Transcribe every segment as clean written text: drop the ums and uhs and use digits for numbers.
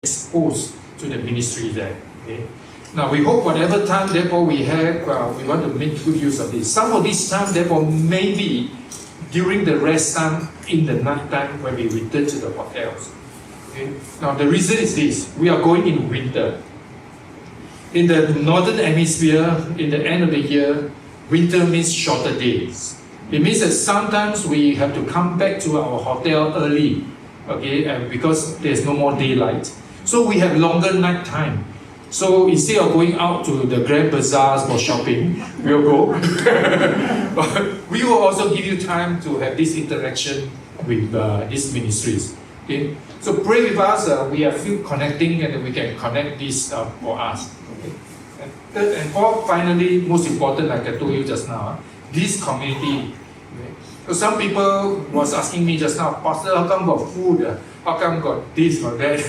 exposed to the ministry there. Okay? Now we hope whatever time therefore we have, we want to make good use of this. Some of this time therefore maybe during the rest time in the night time when we return to the hotels. Okay? Now the reason is this: we are going in winter. In the northern hemisphere, in the end of the year, winter means shorter days. It means that sometimes we have to come back to our hotel early, okay, because there's no more daylight. So we have longer night time. So instead of going out to the grand bazaars for shopping, we'll go. But we will also give you time to have this interaction with these ministries. Okay? So pray with us. We are still connecting, and we can connect this for us. Okay? And third and fourth, finally, most important, like I told you just now, this community. Okay? So some people was asking me just now, Pastor, how come got food? How come got this or that?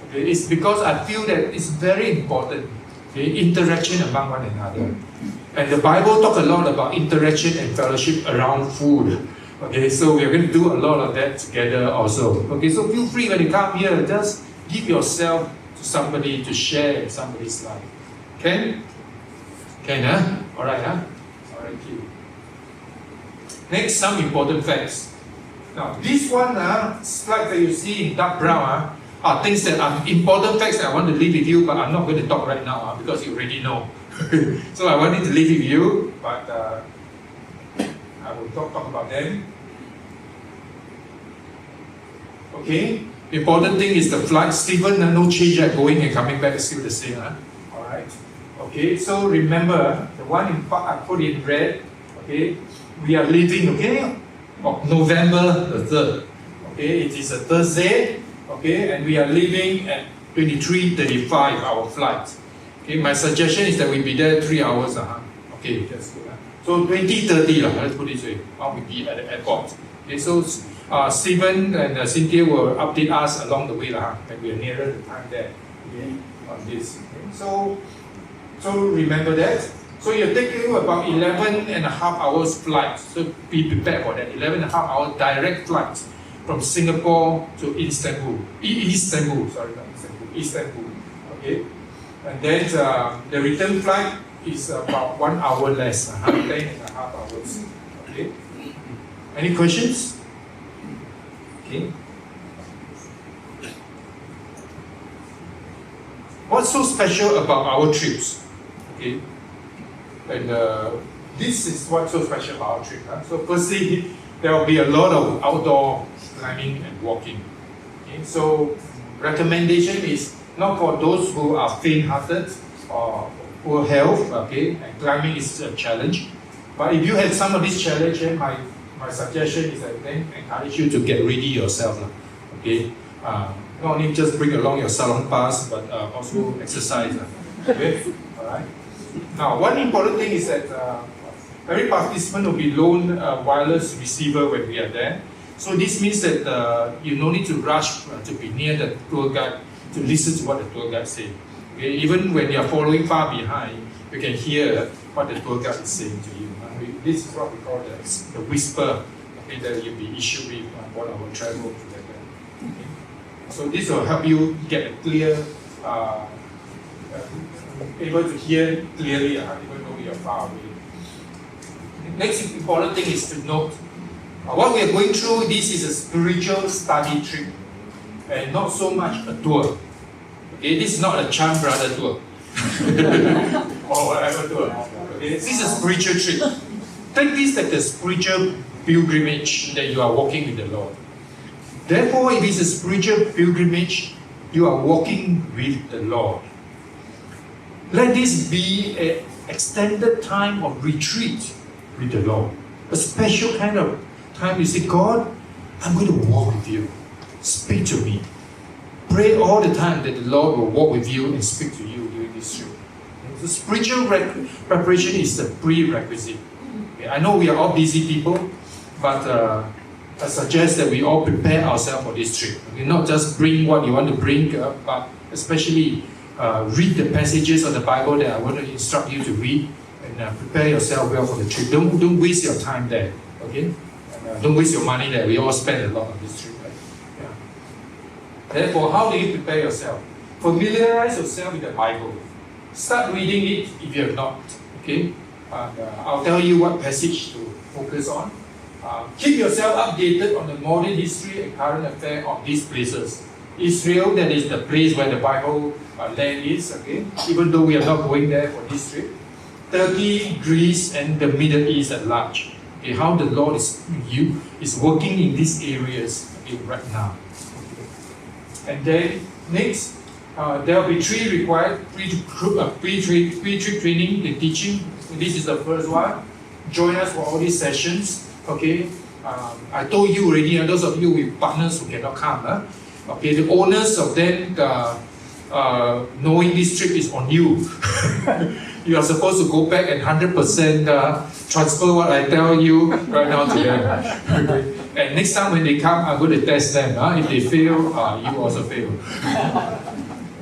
Okay? It's because I feel that it's very important, okay? Interaction among one another. And the Bible talks a lot about interaction and fellowship around food. Okay, so we are going to do a lot of that together also. Okay, so feel free when you come here, just give yourself to somebody to share in somebody's life. Can? Can, huh? Alright, huh? Alright, thank you. Next, some important facts. Now, this one, slide that you see in dark brown, are things that are important facts that I want to leave with you, but I'm not going to talk right now because you already know. So I wanted to leave with you, but I will talk about them. Okay, important thing is the flight. Stephen, no change at going and coming back is still the same. Alright. Okay, so remember the one in I put in red. Okay, we are leaving, okay, of November the 3rd. Okay, it is a Thursday. Okay, and we are leaving at 23:35 our flight. Okay, my suggestion is that we be there 3 hours. Okay, that's good. So 20:30, let's put it this way, I'll be at the airport. Okay, so Stephen and Cynthia will update us along the way when we are nearer the time there. Okay, on this. Okay, so remember that. So you're taking about 11.5 hours flight. So be prepared for that. 11.5 hour direct flight from Singapore to Istanbul. Istanbul. Okay, and then the return flight is about 1 hour less, 10.5 hours. Okay. Any questions? Okay. What's so special about our trips? Okay. And this is what's so special about our trip. So firstly, there will be a lot of outdoor climbing and walking. Okay. So recommendation is not for those who are faint-hearted or poor health, okay, and climbing is a challenge. But if you have some of this challenge, then my suggestion is that then encourage you to get ready yourself. Okay, not only just bring along your salon pass, but also exercise. Okay, all right. Now, one important thing is that every participant will be loaned a wireless receiver when we are there. So this means that you no need to rush to be near the tour guide to listen to what the tour guide says. Okay, even when you are following far behind, you can hear what the tour guide is saying to you. This is what we call the whisper, okay, that you'll be issued with on our travel together. Okay. So this will help you get a clear, able to hear clearly, even though you are far away. The next important thing is to note what we are going through. This is a spiritual study trip, and not so much a tour. Okay, this is not a Chan brother tour or whatever tour. Okay, this is a spiritual trip. Take this like a spiritual pilgrimage that you are walking with the Lord. Therefore, if it's a spiritual pilgrimage, you are walking with the Lord. Let this be an extended time of retreat with the Lord. A special kind of time you say, God, I'm going to walk with you. Speak to me. Pray all the time that the Lord will walk with you and speak to you during this trip. The spiritual preparation is the prerequisite. Okay, I know we are all busy people, but I suggest that we all prepare ourselves for this trip. Okay, not just bring what you want to bring, but especially read the passages of the Bible that I want to instruct you to read, and prepare yourself well for the trip. Don't waste your time there. Okay, don't waste your money there. We all spend a lot on this trip. Therefore, how do you prepare yourself? familiarize yourself with the Bible. Start reading it if you have not. Okay, I'll tell you what passage to focus on. Keep yourself updated on the modern history and current affairs of these places. Israel, that is the place where the Bible land is. Okay, even though we are not going there for this trip. Turkey, Greece, and the Middle East at large. Okay, how the Lord is working in these areas right now. Okay. And then next, there will be 3 required pre-trip training, the teaching. This is the first one. Join us for all these sessions. Okay, I told you already, and those of you with partners who cannot come, okay, the onus of them knowing this trip is on you. You are supposed to go back and 100% transfer what I tell you right now to them. Okay. And next time when they come, I'm going to test them. If they fail, you also fail.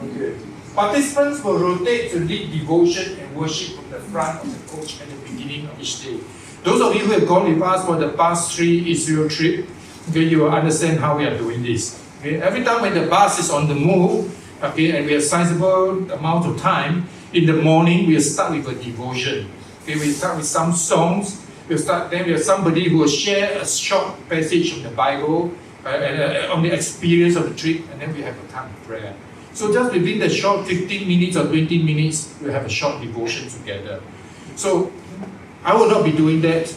Okay. Participants will rotate to lead devotion and worship from the front of the coach at the beginning of each day. Those of you who have gone with us for the past 3 Israel trip, okay, you will understand how we are doing this. Okay. Every time when the bus is on the move, okay, and we have sizable amount of time, in the morning we'll start with a devotion. Okay, we start with some songs. Then we have somebody who will share a short passage from the Bible on the experience of the trip, and then we have a time of prayer. So just within the short 15 minutes or 20 minutes, we'll have a short devotion together. So I will not be doing that.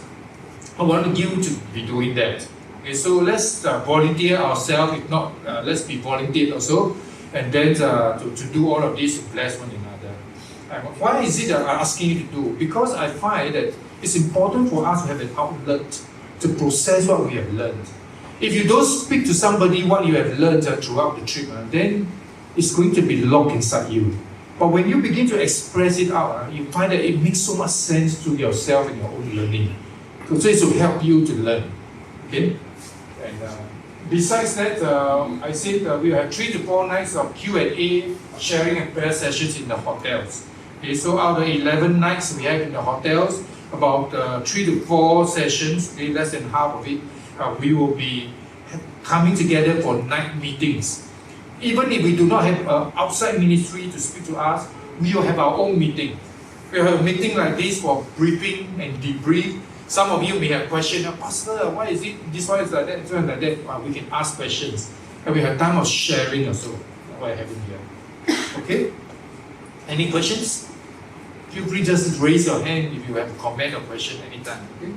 I want you to be doing that. Okay, so let's volunteer ourselves. If not, let's be volunteered also, and then to do all of this to bless one another. Why is it that I'm asking you to do? Because I find that it's important for us to have an outlet to process what we have learned. If you don't speak to somebody what you have learned throughout the trip, then it's going to be locked inside you. But when you begin to express it out, you find that it makes so much sense to yourself and your own learning. So it will help you to learn. Okay? And besides that, I said we have 3 to 4 nights of Q&A, sharing and prayer sessions in the hotels. Okay, so out of 11 nights we have in the hotels, about 3 to 4 sessions, okay, less than half of it, we will be coming together for night meetings. Even if we do not have outside ministry to speak to us, we will have our own meeting. We have a meeting like this for briefing and debrief. Some of you may have questions, Pastor, why is it this one is like that, this one like that? We can ask questions. And we have time of sharing also, what I have in here. Okay? Any questions? Feel free just to raise your hand if you have a comment or question anytime. Okay?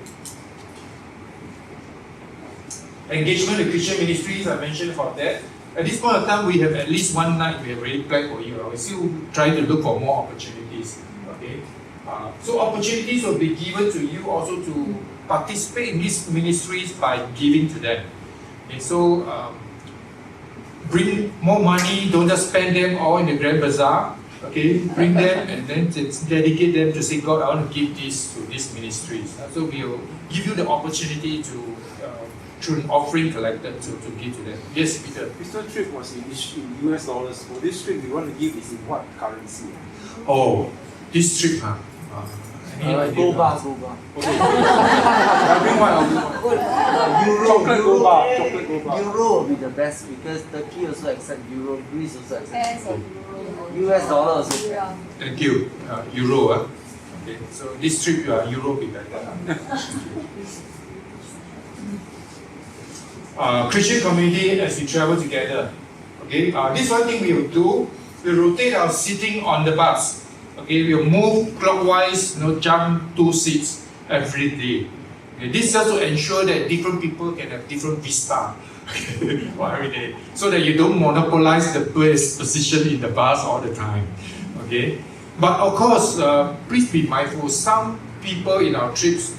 Engagement with Christian ministries, I mentioned about that. At this point of time, we have at least 1 night we have already planned for you. We're still trying to look for more opportunities. Okay? So opportunities will be given to you also to participate in these ministries by giving to them. Okay, so bring more money, don't just spend them all in the Grand Bazaar. Okay, bring them and then dedicate them to say, God, I want to give this to these ministries. So we will give you the opportunity to, through an offering collected, to give to them. Yes, Peter? This trip was in US dollars. For this trip, we want to give is in what currency? Oh, this trip, Gold bar. Okay. I'll bring one. Chocolate gold bar. Euro will be the best because Turkey also accept Euro, Greece also accept US dollar also. Thank you. Euro. Okay, so this trip, Euro will be better. Christian community as we travel together. Okay, this one thing we will do, we rotate our seating on the bus. Okay, we'll move clockwise, jump 2 seats every day. Okay, this just to ensure that different people can have different vista for every day, so that you don't monopolize the position in the bus all the time. Okay, but of course, please be mindful. Some people in our trips,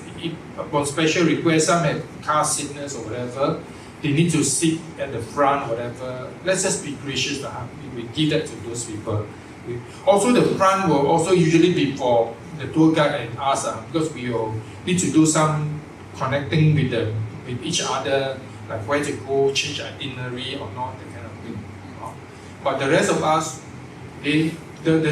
upon special request, some have car sickness or whatever. They need to sit at the front, whatever. Let's just be gracious. We give that to those people. Also, the front will also usually be for the tour guide and us, because we will need to do some connecting with each other, like where to go, change itinerary or not, that kind of thing. But the rest of us, the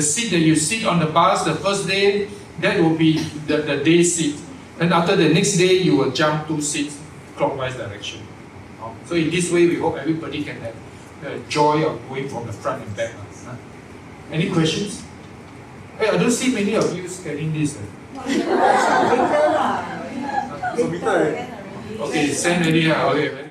seat that you sit on the bus the first day, that will be the day seat. And after the next day, you will jump 2 seats clockwise direction. So in this way, we hope everybody can have joy of going from the front and back. Huh? Any questions? Hey, I don't see many of you scanning this. So Peter, Okay, send already. Okay.